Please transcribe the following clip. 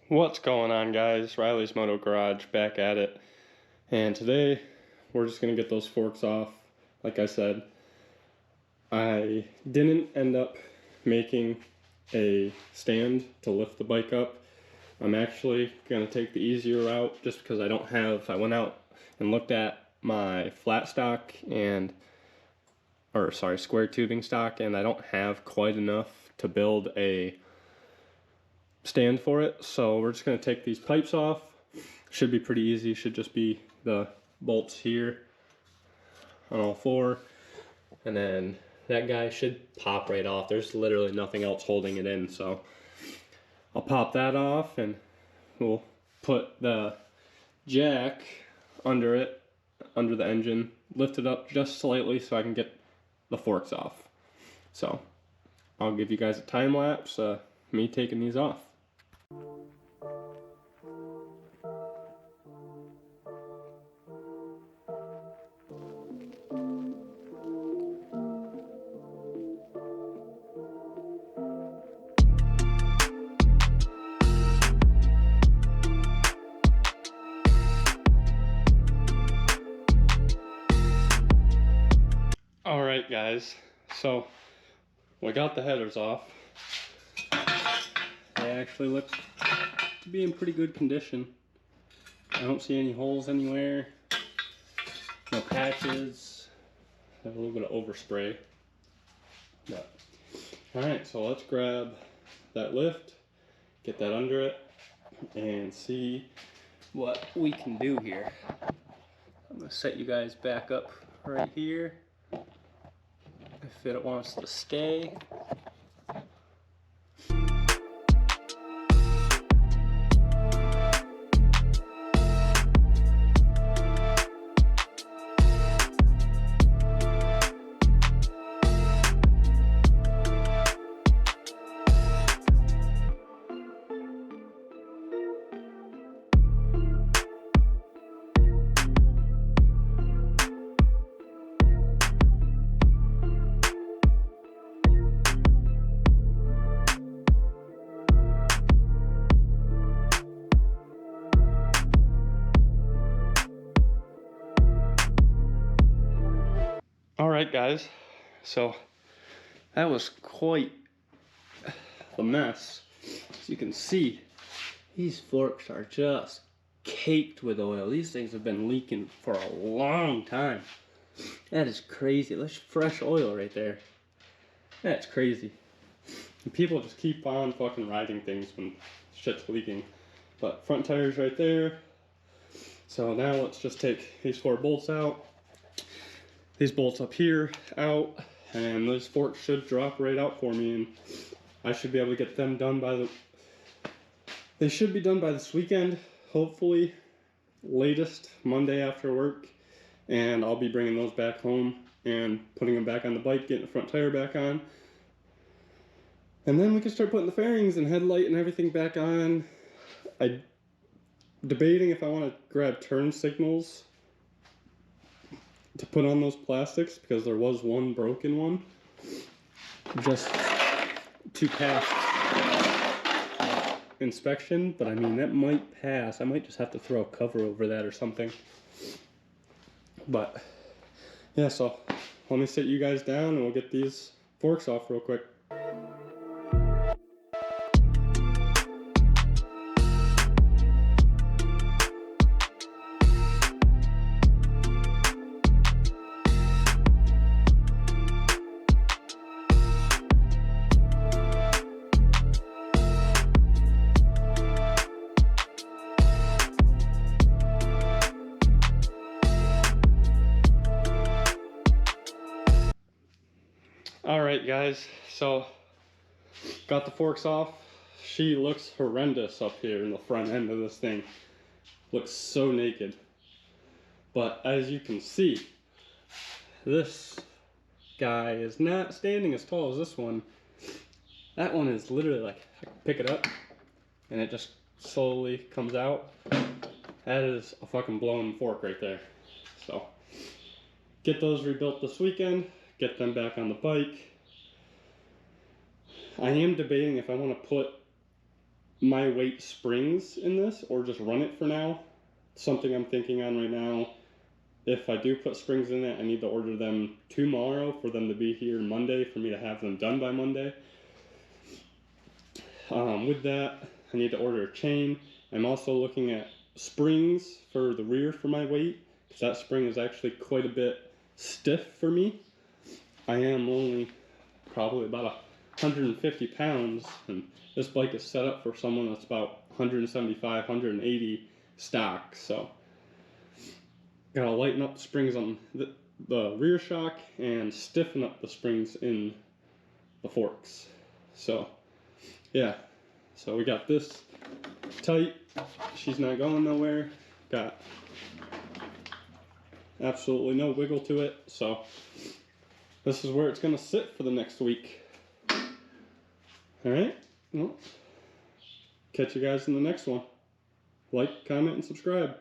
What's going on, guys? Riley's Moto Garage back at it, and today we're just gonna get those forks off. Like I said, I didn't end up making a stand to lift the bike up. I'm actually gonna take the easier route just because I went out and looked at my flat stock square tubing stock, and I don't have quite enough to build a stand for it. So we're just going to take these pipes off. Should be pretty easy. Should just be the bolts here on all four, and then that guy should pop right off. There's literally nothing else holding it in, so I'll pop that off and we'll put the jack under it, under the engine, lift it up just slightly so I can get the forks off. So I'll give you guys a time lapse me taking these off. Alright guys, so we got the headers off. They actually look to be in pretty good condition. I don't see any holes anywhere, no patches, a little bit of overspray. But alright, so let's grab that lift, get that under it, and see what we can do here. I'm going to set you guys back up right here if it wants to stay. Alright guys, so that was quite the mess. As you can see, these forks are just caked with oil. These things have been leaking for a long time. That is crazy. That's fresh oil right there. That's crazy. And people just keep on fucking riding things when shit's leaking. But front tire's right there. So now let's just take these four bolts out. These bolts up here out, and those forks should drop right out for me, and I should be able to get them done they should be done by this weekend, hopefully, latest Monday after work, and I'll be bringing those back home and putting them back on the bike, getting the front tire back on, and then we can start putting the fairings and headlight and everything back on. I'm debating if I want to grab turn signals to put on those plastics, because there was one broken one, just to pass inspection, but I mean, that might pass. I might just have to throw a cover over that or something. But yeah, so let me sit you guys down and we'll get these forks off real quick. Alright guys, so got the forks off. She looks horrendous up here in the front end of this thing. Looks so naked. But as you can see, this guy is not standing as tall as this one. That one is literally like, I can pick it up and it just slowly comes out. That is a fucking blown fork right there. So get those rebuilt this weekend, get them back on the bike. I am debating if I want to put my weight springs in this or just run it for now. Something I'm thinking on right now. If I do put springs in it, I need to order them tomorrow for them to be here Monday for me to have them done by Monday. With that, I need to order a chain. I'm also looking at springs for the rear for my weight, because that spring is actually quite a bit stiff for me. I am only probably about 150 pounds, and this bike is set up for someone that's about 175, 180 stock, so gotta lighten up the springs on the rear shock and stiffen up the springs in the forks. So yeah, so we got this tight, she's not going nowhere, got absolutely no wiggle to it, so this is where it's gonna sit for the next week. Alright, well, catch you guys in the next one. Like, comment, and subscribe.